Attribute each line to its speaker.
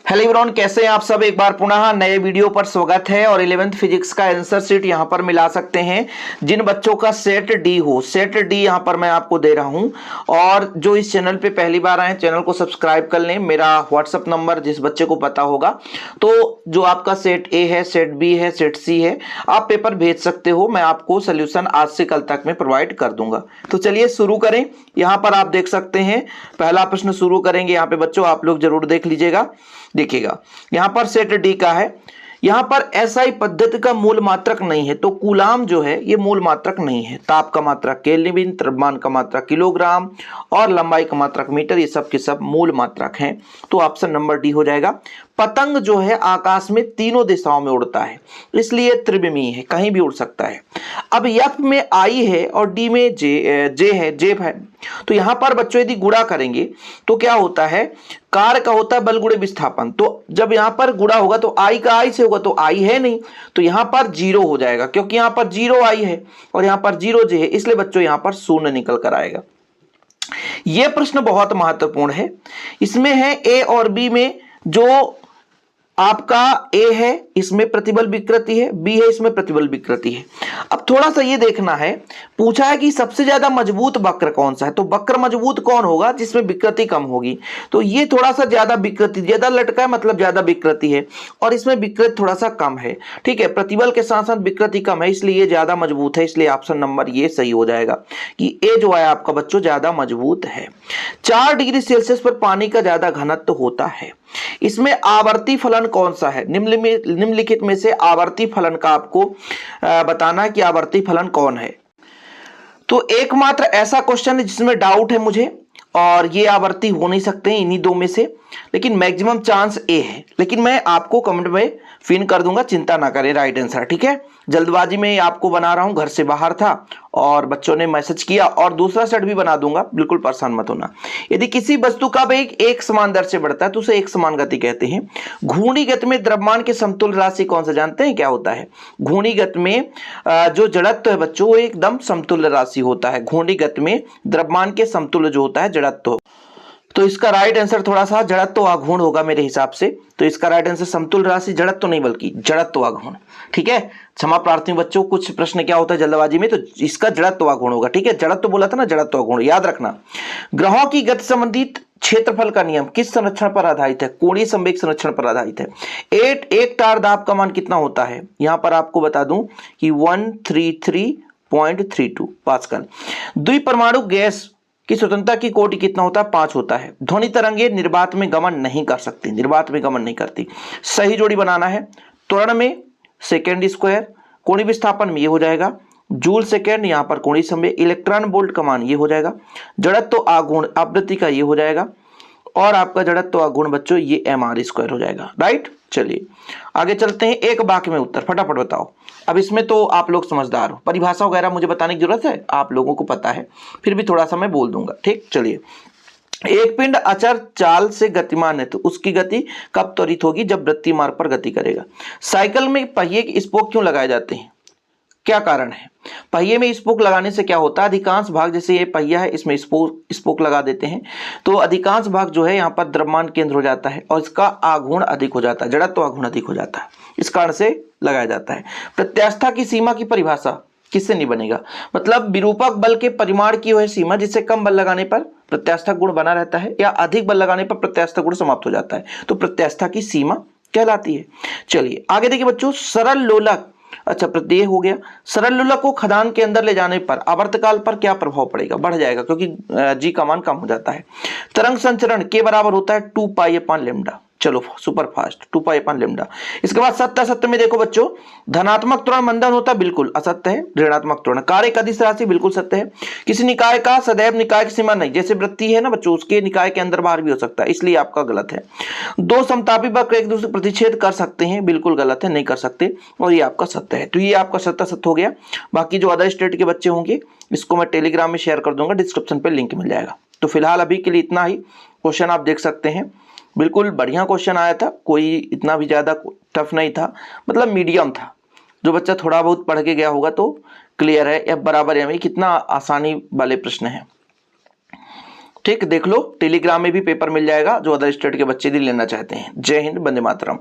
Speaker 1: Hello everyone, कैसे हैं आप सब। एक बार पुनः नए वीडियो पर स्वागत है। और 11th फिजिक्स का आंसर शीट यहां पर मिला सकते हैं जिन बच्चों का सेट डी हो। सेट डी यहां पर मैं आपको दे रहा हूं। और जो इस चैनल पे पहली बार आए, चैनल को सब्सक्राइब कर लें। मेरा व्हाट्सअप नंबर जिस बच्चे को पता होगा, तो जो आपका सेट ए है, सेट बी है, सेट सी है, आप पेपर भेज सकते हो। मैं आपको सोल्यूशन आज से कल तक में प्रोवाइड कर दूंगा। तो चलिए शुरू करें। यहां पर आप देख सकते हैं, पहला प्रश्न शुरू करेंगे। यहाँ पे बच्चों आप लोग जरूर देख लीजिएगा, देखिएगा। यहां पर सेट डी का है। यहां पर एसआई पद्धति का मूल मात्रक नहीं है, तो कूलाम जो है ये मूल मात्रक नहीं है। ताप का मात्रक केल्विन, द्रव्यमान का मात्रक किलोग्राम और लंबाई का मात्रक मीटर, ये सब के सब मूल मात्रक हैं। तो ऑप्शन नंबर डी हो जाएगा। पतंग जो है आकाश में तीनों दिशाओं में उड़ता है, इसलिए त्रिविमीय है, कहीं भी उड़ सकता है। अब एफ में आई है और डी में जे है, जेब है। तो यहां पर बच्चों यदि गुणा करेंगे तो क्या होता है, कार का होता है बल गुणे विस्थापन। तो जब यहां पर गुणा होगा तो आई का आई से होगा, तो आई है नहीं, तो यहां पर जीरो हो जाएगा, क्योंकि यहां पर जीरो आई है और यहां पर जीरो जे है, इसलिए बच्चों यहां पर शून्य निकल कर आएगा। यह प्रश्न बहुत महत्वपूर्ण है। इसमें है ए और बी में जो आपका ए है इसमें प्रतिबल विकृति है, बी है इसमें प्रतिबल विकृति है। अब थोड़ा सा ये देखना है, पूछा है कि सबसे ज्यादा मजबूत वक्र कौन सा है, तो वक्र मजबूत कौन होगा जिसमें विकृति कम होगी। तो ये थोड़ा सा ज्यादा विकृति, ज्यादा लटका है मतलब ज्यादा विकृति है, और इसमें विकृति थोड़ा सा कम है। ठीक है, प्रतिबल के साथ साथ विकृति कम है, इसलिए ये ज्यादा मजबूत है। इसलिए ऑप्शन नंबर ये सही हो जाएगा कि ए जो है आपका बच्चों ज्यादा मजबूत है। 4 डिग्री सेल्सियस पर पानी का ज्यादा घनत्व होता है। इसमें आवर्ती फलन कौन सा है, निम्नलिखित में से आवर्ती फलन का आपको बताना है कि आवर्ती फलन कौन है। तो एकमात्र ऐसा क्वेश्चन है जिसमें डाउट है मुझे, और ये आवर्ती हो नहीं सकते हैं इन्हीं दो में से, लेकिन मैक्सिमम चांस ए है। लेकिन मैं आपको कमेंट में पिन कर दूंगा, चिंता ना करें, राइट आंसर। ठीक है, जल्दबाजी में आपको बना रहा हूं, घर से बाहर था और बच्चों ने मैसेज किया, और दूसरा सेट भी बना दूंगा, बिल्कुल परेशान मत होना। यदि किसी वस्तु का वेग एक समान दर से बढ़ता है तो उसे एक समान गति कहते हैं। घूर्णी गति में द्रव्यमान के समतुल्य राशि कौन सा जानते हैं क्या होता है? घूर्णी गति में जो जड़त्व है बच्चों वो एकदम समतुल्य राशि होता है। घूर्णी गति में द्रव्यमान के समतुल्य जो होता है जड़त्व। तो इसका राइट आंसर थोड़ा सा जड़त्व आघूर्ण होगा मेरे हिसाब से। तो इसका राइट आंसर समतुल्य राशि जड़त्व नहीं बल्कि जड़त्व आघूर्ण। ठीक है, क्षमा प्रार्थी बच्चों, कुछ प्रश्न क्या होता है जल्दबाजी में, तो इसका जड़त्व आघूर्ण होगा। ठीक है, जड़त्व बोला था ना, जड़त्व आघूर्ण याद रखना। ग्रहों की गति संबंधित क्षेत्रफल का नियम किस संरक्षण पर आधारित है? कोणीय संवेग संरक्षण पर आधारित है। एक टार दाब का मान कितना होता है? यहां पर आपको बता दूं कि 133.32 पास्कल। द्विपरमाणु गैस की स्वतंत्रता की कोटि कितना होता है? 5 होता है। ध्वनि तरंगे निर्वात में गमन नहीं कर सकती, निर्वात में गमन नहीं करती। सही जोड़ी बनाना है। त्वरण में सेकेंड स्क्वायर, कोणीय विस्थापन में ये हो जाएगा जूल सेकेंड, यहां पर कोणीय संवेग, इलेक्ट्रॉन वोल्ट का मान ये हो जाएगा, जड़त्व आघूर्ण आवृत्ति का ये हो जाएगा, और आपका जड़त्व आघूर्ण बच्चों ये mr² हो जाएगा। राइट, चलिए आगे चलते हैं। एक वाक्य में उत्तर फटाफट बताओ। अब इसमें तो आप लोग समझदार हो, परिभाषा वगैरह मुझे बताने की जरूरत है, आप लोगों को पता है, फिर भी थोड़ा सा मैं बोल दूंगा। ठीक, चलिए। एक पिंड अचर चाल से गतिमान है तो उसकी गति कब त्वरित होगी? जब वृत्तीय मार्ग पर गति करेगा। साइकिल में पहिए के स्पोक क्यों लगाए जाते हैं? क्या कारण है? पहिए में स्पोक लगाने से क्या होता है, अधिकांश भाग, जैसे ये पहिया है इसमें स्पोक लगा देते हैं तो अधिकांश भाग जो है यहाँ पर द्रव्यमान केंद्र हो जाता है और इसका आघूर्ण अधिक हो जाता है, जड़त्व आघूर्ण अधिक हो जाता है, इस कारण से लगाया जाता है। प्रत्यास्था की सीमा की परिभाषा किससे नहीं बनेगा? मतलब विरूपक बल के परिमाण की वह सीमा जिससे कम बल लगाने पर प्रत्यास्था गुण बना रहता है या अधिक बल लगाने पर प्रत्यास्था गुण समाप्त हो जाता है, तो प्रत्यास्था की सीमा कहलाती है। चलिए आगे देखिए बच्चों, सरल लोलक, अच्छा प्रत्यय हो गया। सरल लोलक को खदान के अंदर ले जाने पर आवर्तकाल पर क्या प्रभाव पड़ेगा? बढ़ जाएगा, क्योंकि जी का मान कम हो जाता है। तरंग संचरण के बराबर होता है 2 पाई/λ। चलो सुपर फास्ट, 2 पाई/λ। इसके बाद सत्य, असत्य में देखो बच्चों, धनात्मक त्वरण मंदन होता है, बिल्कुल असत्य है। ऋणात्मक त्वरण कार्य एक अदिश राशि, बिल्कुल सत्य है। किसी निकाय का सदैव निकाय की सीमा नहीं, जैसे वृत्ति है ना बच्चों, उसके निकाय के अंदर बाहर भी हो सकता है, इसलिए आपका गलत है। दो समतापी वक्र एक दूसरे प्रतिच्छेद कर सकते हैं, बिल्कुल गलत है, नहीं कर सकते, और ये आपका सत्य है। तो ये आपका सत्य सत्य हो गया। बाकी जो अदर स्टेट के बच्चे होंगे इसको मैं टेलीग्राम में शेयर कर दूंगा, डिस्क्रिप्शन पे लिंक मिल जाएगा। तो फिलहाल अभी के लिए इतना ही। क्वेश्चन आप देख सकते हैं, बिल्कुल बढ़िया क्वेश्चन आया था, कोई इतना भी ज्यादा टफ नहीं था, मतलब मीडियम था। जो बच्चा थोड़ा बहुत पढ़ के गया होगा तो क्लियर है, या बराबर है, कितना आसानी वाले प्रश्न है। ठीक, देख लो टेलीग्राम में भी पेपर मिल जाएगा जो अदर स्टेट के बच्चे भी लेना चाहते हैं। जय हिंद, वंदे मातरम।